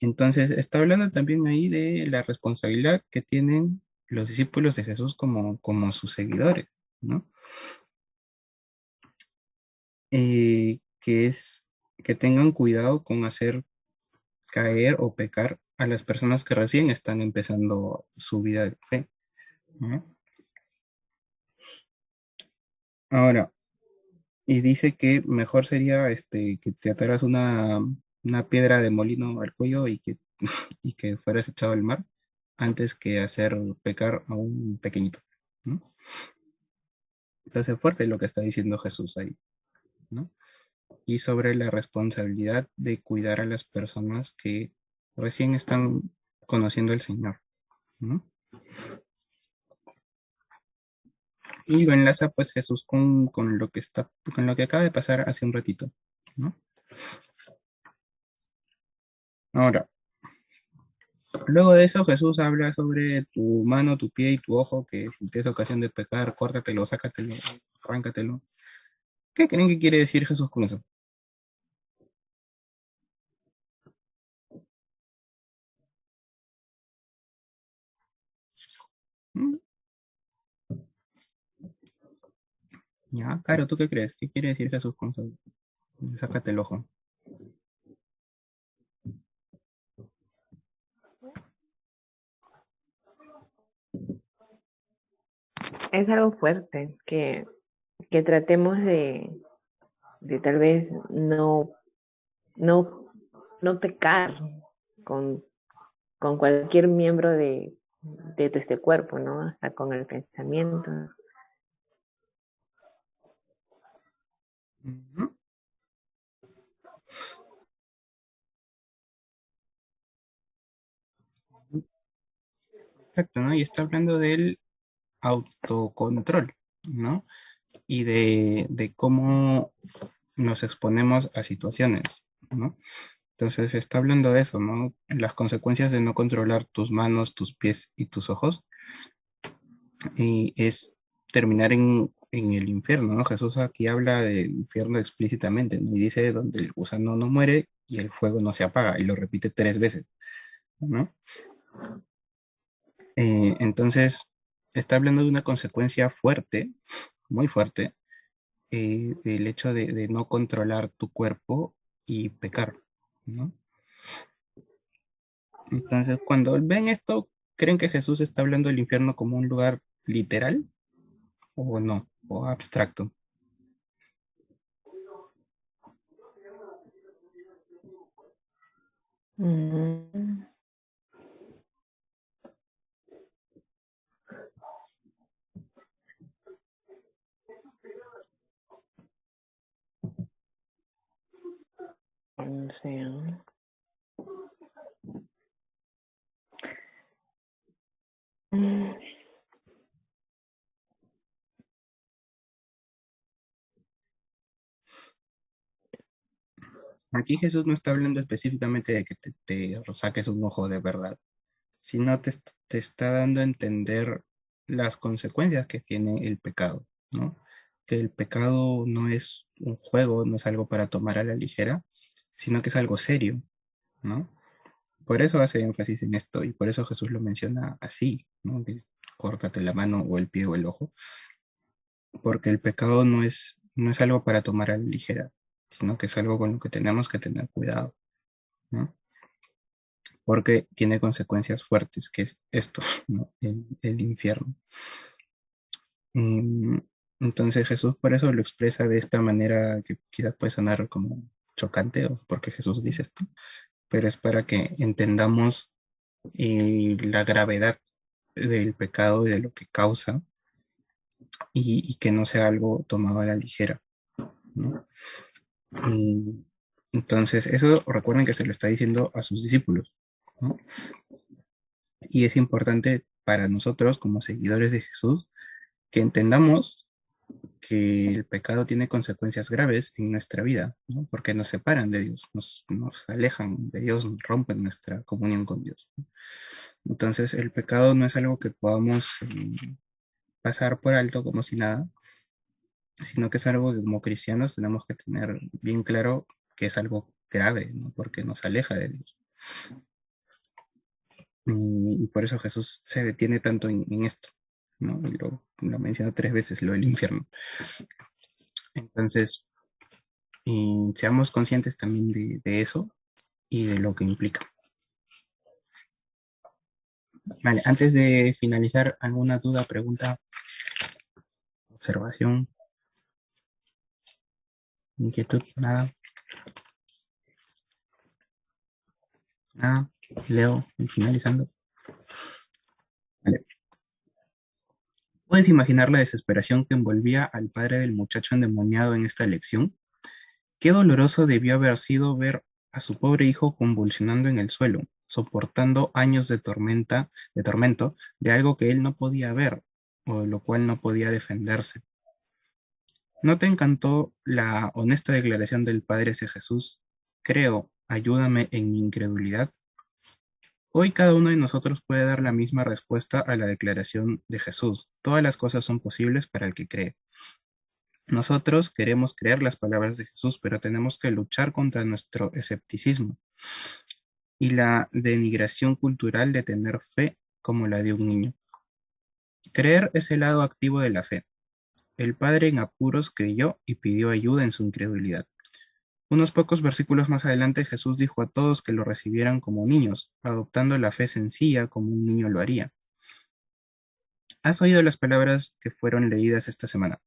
Entonces, está hablando también ahí de la responsabilidad que tienen los discípulos de Jesús como sus seguidores, ¿no? Que es que tengan cuidado con hacer caer o pecar a las personas que recién están empezando su vida de fe, ¿no? Ahora, y dice que mejor sería que te ataras una piedra de molino al cuello y que fueras echado al mar antes que hacer pecar a un pequeñito, ¿no? Entonces, fuerte lo que está diciendo Jesús ahí, ¿no? Y sobre la responsabilidad de cuidar a las personas que recién están conociendo al Señor, ¿no? Y lo enlaza pues Jesús con lo que con lo que acaba de pasar hace un ratito, ¿no? Ahora, luego de eso Jesús habla sobre tu mano, tu pie y tu ojo, que si tienes ocasión de pecar, córtatelo, sácatelo, arráncatelo. ¿Qué creen que quiere decir Jesús con eso? ¿Mm? Ya, Caro, ¿tú qué crees? ¿Qué quiere decir Jesús con eso? Sácate el ojo. Es algo fuerte que tratemos de tal vez no, no pecar con, con cualquier miembro de este cuerpo, ¿no? Hasta con el pensamiento. Ujú. Exacto, ¿no? Y está hablando del autocontrol, ¿no? Y de cómo nos exponemos a situaciones, ¿no? Entonces está hablando de eso, ¿no? Las consecuencias de no controlar tus manos, tus pies y tus ojos, y es terminar en el infierno, ¿no? Jesús aquí habla del infierno explícitamente, ¿no? Y dice donde el gusano no muere y el fuego no se apaga, y lo repite 3 veces, ¿no? Entonces, está hablando de una consecuencia fuerte, muy fuerte, del hecho de no controlar tu cuerpo y pecar, ¿no? Entonces, cuando ven esto, ¿creen que Jesús está hablando del infierno como un lugar literal o no? O abstracto. Mm, no sé. Mm, Aquí Jesús no está hablando específicamente de que te saques un ojo de verdad, sino te está dando a entender las consecuencias que tiene el pecado, ¿no? Que el pecado no es un juego, no es algo para tomar a la ligera, sino que es algo serio, ¿no? Por eso hace énfasis en esto y por eso Jesús lo menciona así, ¿no? Que córtate la mano o el pie o el ojo, porque el pecado no es algo para tomar a la ligera, sino que es algo con lo que tenemos que tener cuidado, ¿no? Porque tiene consecuencias fuertes, que es esto, ¿no? El infierno. Mm, Entonces Jesús por eso lo expresa de esta manera que quizás puede sonar como chocante, o porque Jesús dice esto, pero es para que entendamos la gravedad del pecado y de lo que causa y que no sea algo tomado a la ligera, ¿no? Y entonces, eso recuerden que se lo está diciendo a sus discípulos, ¿no? Y es importante para nosotros como seguidores de Jesús que entendamos que el pecado tiene consecuencias graves en nuestra vida, ¿no? Porque nos separan de Dios, nos alejan de Dios, rompen nuestra comunión con Dios, ¿no? Entonces, el pecado no es algo que podamos pasar por alto como si nada, sino que es algo que como cristianos tenemos que tener bien claro que es algo grave, ¿no? Porque nos aleja de Dios. Y por eso Jesús se detiene tanto en esto, ¿no? Y lo menciona 3 veces, lo del infierno. Entonces, seamos conscientes también de eso y de lo que implica. Vale, antes de finalizar, ¿alguna duda, pregunta, observación, inquietud? Nada, nada. Leo, y finalizando. Vale. ¿Puedes imaginar la desesperación que envolvía al padre del muchacho endemoniado en esta lección? Qué doloroso debió haber sido ver a su pobre hijo convulsionando en el suelo, soportando años de tormento, de algo que él no podía ver, o de lo cual no podía defenderse. ¿No te encantó la honesta declaración del Padre hacia Jesús? Creo, ayúdame en mi incredulidad. Hoy cada uno de nosotros puede dar la misma respuesta a la declaración de Jesús. Todas las cosas son posibles para el que cree. Nosotros queremos creer las palabras de Jesús, pero tenemos que luchar contra nuestro escepticismo y la denigración cultural de tener fe como la de un niño. Creer es el lado activo de la fe. El padre en apuros creyó y pidió ayuda en su incredulidad. Unos pocos versículos más adelante Jesús dijo a todos que lo recibieran como niños, adoptando la fe sencilla como un niño lo haría. Has oído las palabras que fueron leídas esta semana,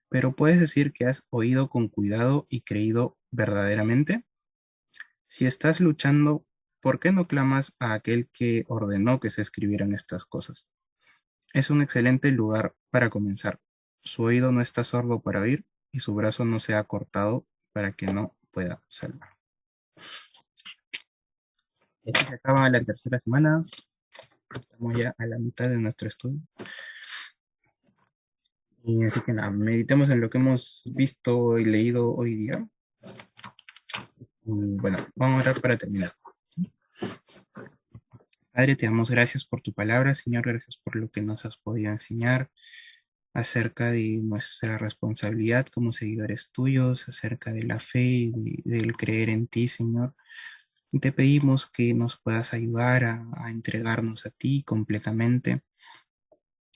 pero ¿puedes decir que has oído con cuidado y creído verdaderamente? Si estás luchando, ¿por qué no clamas a aquel que ordenó que se escribieran estas cosas? Es un excelente lugar para comenzar. Su oído no está sordo para oír y su brazo no se ha cortado para que no pueda salvar. Y así se acaba la tercera semana. Estamos ya a la mitad de nuestro estudio. Y así que nada, meditemos en lo que hemos visto y leído hoy día. Y bueno, vamos a orar para terminar. Padre, te damos gracias por tu palabra, Señor, gracias por lo que nos has podido enseñar acerca de nuestra responsabilidad como seguidores tuyos, acerca de la fe y del creer en ti, Señor. Y te pedimos que nos puedas ayudar a entregarnos a ti completamente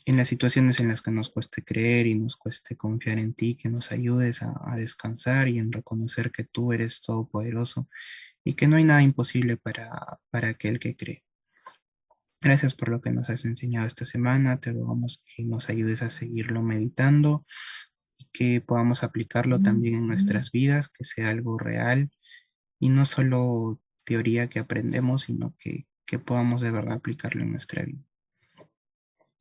en las situaciones en las que nos cueste creer y nos cueste confiar en ti, que nos ayudes a descansar y en reconocer que tú eres todopoderoso y que no hay nada imposible para aquel que cree. Gracias por lo que nos has enseñado esta semana. Te rogamos que nos ayudes a seguirlo meditando y que podamos aplicarlo también en nuestras vidas, que sea algo real y no solo teoría que aprendemos, sino que podamos de verdad aplicarlo en nuestra vida.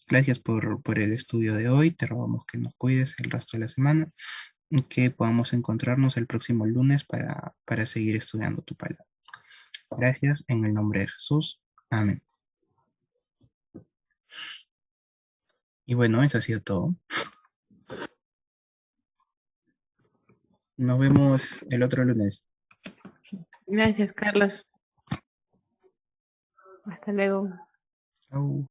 Gracias por el estudio de hoy. Te rogamos que nos cuides el resto de la semana y que podamos encontrarnos el próximo lunes para seguir estudiando tu palabra. Gracias en el nombre de Jesús. Amén. Y bueno, eso ha sido todo. Nos vemos el otro lunes. Gracias, Carlos. Hasta luego. Chau.